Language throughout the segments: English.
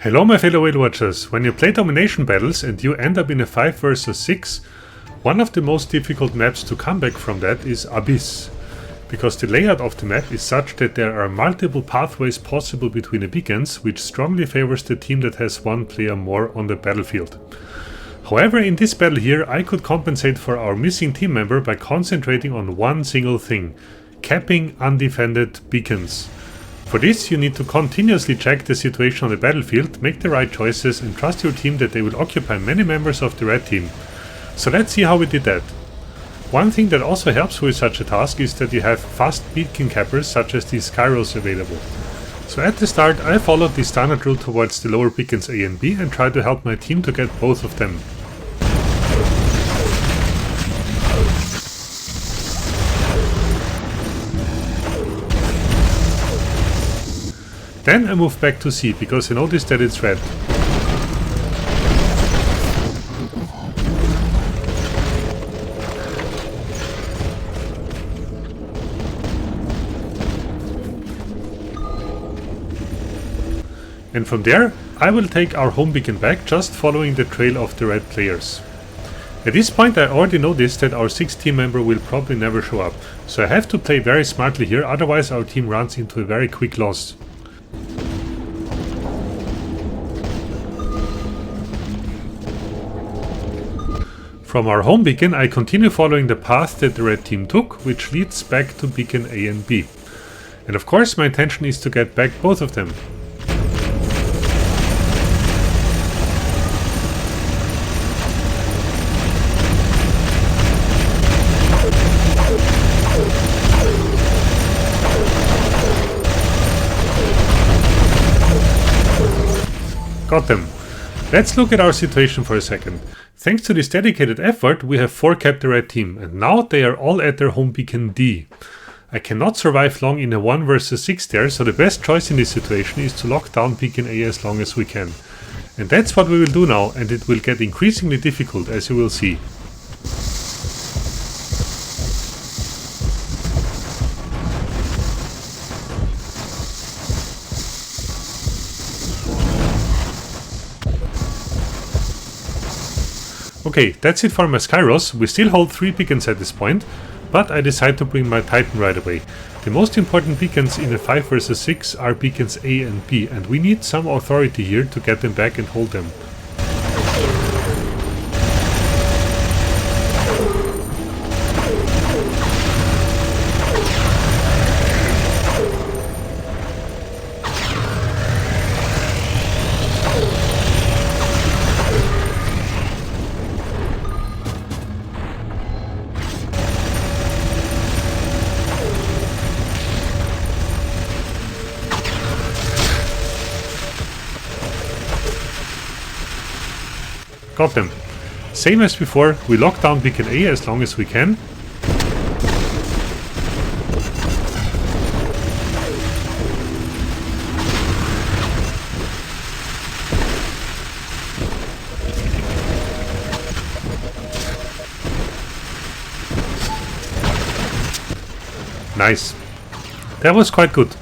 Hello my fellow whale watchers, when you play domination battles and you end up in a 5 versus 6, one of the most difficult maps to come back from that is Abyss. Because the layout of the map is such that there are multiple pathways possible between the beacons, which strongly favors the team that has one player more on the battlefield. However, in this battle here I could compensate for our missing team member by concentrating on one single thing: capping undefended beacons. For this you need to continuously check the situation on the battlefield, make the right choices and trust your team that they will occupy many members of the red team. So let's see how we did that. One thing that also helps with such a task is that you have fast beacon cappers such as the Skyros available. So at the start I followed the standard route towards the lower beacons A and B and tried to help my team to get both of them. Then I moved back to C because I noticed that it's red. And from there I will take our home beacon back, just following the trail of the red players. At this point I already noticed that our 6th team member will probably never show up, so I have to play very smartly here, otherwise our team runs into a very quick loss. From our home beacon I continue following the path that the red team took, which leads back to beacon A and B. And of course my intention is to get back both of them. Got them. Let's look at our situation for a second. Thanks to this dedicated effort, we have 4 capped the red team, and now they are all at their home beacon D. I cannot survive long in a 1 versus 6 there, so the best choice in this situation is to lock down beacon A as long as we can. And that's what we will do now, and it will get increasingly difficult, as you will see. Okay, that's it for my Skyros. We still hold 3 beacons at this point, but I decide to bring my Titan right away. The most important beacons in a 5 versus 6 are beacons A and B, and we need some authority here to get them back and hold them. Got them. Same as before, we lock down beacon A as long as we can. Nice. That was quite good.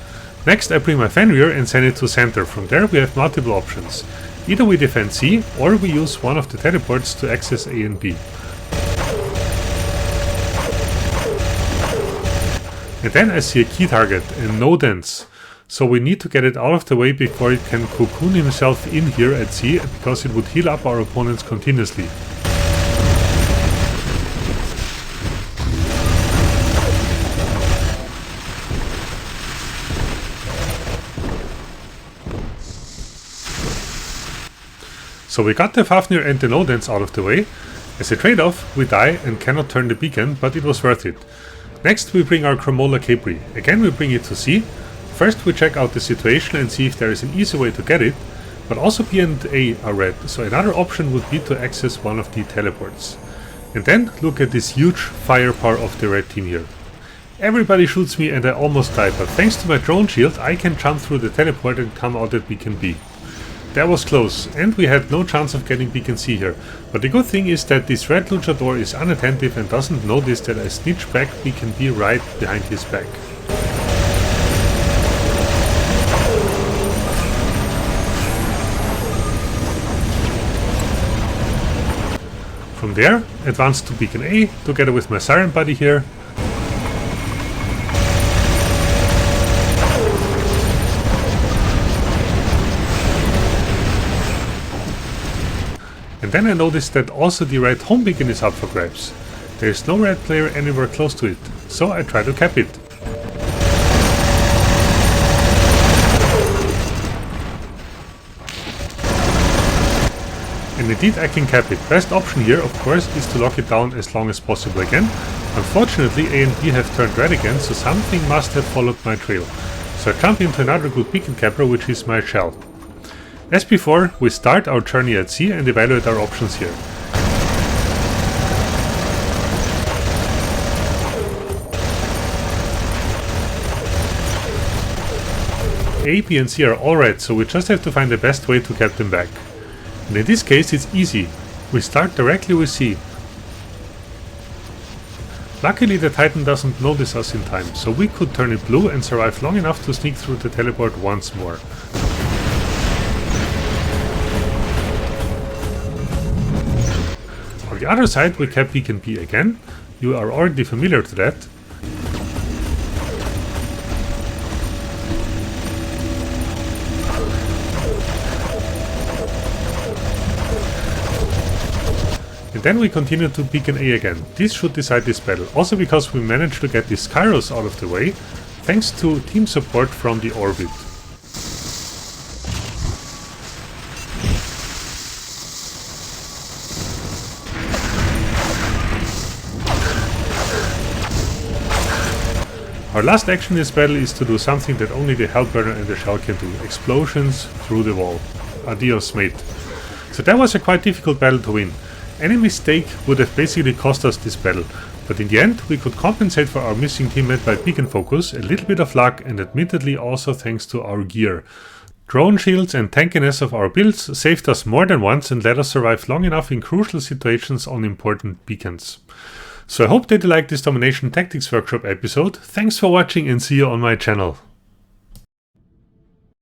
Next I bring my Fenrir and send it to center. From there we have multiple options. Either we defend C, or we use one of the teleports to access A and B. And then I see a key target, and no dents. So we need to get it out of the way before it can cocoon himself in here at C, because it would heal up our opponents continuously. So we got the Fafnir and the no-dents out of the way. As a trade-off, we die and cannot turn the beacon, but it was worth it. Next we bring our Cromola Capri. Again we bring it to C. First we check out the situation and see if there is an easy way to get it, but also B and A are red, so another option would be to access one of the teleports. And then look at this huge firepower of the red team here. Everybody shoots me and I almost die, but thanks to my drone shield I can jump through the teleport and come out at beacon B. That was close, and we had no chance of getting beacon C here, but the good thing is that this red luchador is unattentive and doesn't notice that I snitch back beacon B right behind his back. there, advance to beacon A, together with my siren buddy here. And then I noticed that also the red home beacon is up for grabs. There is no red player anywhere close to it, so I try to cap it. And indeed I can cap it. Best option here, of course, is to lock it down as long as possible again. Unfortunately, A and B have turned red again, so something must have followed my trail. So I jump into another good beacon capper, which is my shell. As before, we start our journey at sea and evaluate our options here. A, B and C are all red, so we just have to find the best way to cap them back. And in this case it's easy. We start directly with C. Luckily the Titan doesn't notice us in time, so we could turn it blue and survive long enough to sneak through the teleport once more. On the other side we cap beacon B again. You are already familiar to that. And then we continue to beacon A again. This should decide this battle, also because we managed to get the Skyros out of the way, thanks to team support from the orbit. Our last action in this battle is to do something that only the Hellburner and the Shell can do. Explosions through the wall. Adios, mate. So that was a quite difficult battle to win. Any mistake would have basically cost us this battle, but in the end we could compensate for our missing teammate by beacon focus, a little bit of luck, and admittedly also thanks to our gear. Drone shields and tankiness of our builds saved us more than once and let us survive long enough in crucial situations on important beacons. So I hope that you liked this Domination Tactics Workshop episode. Thanks for watching and see you on my channel.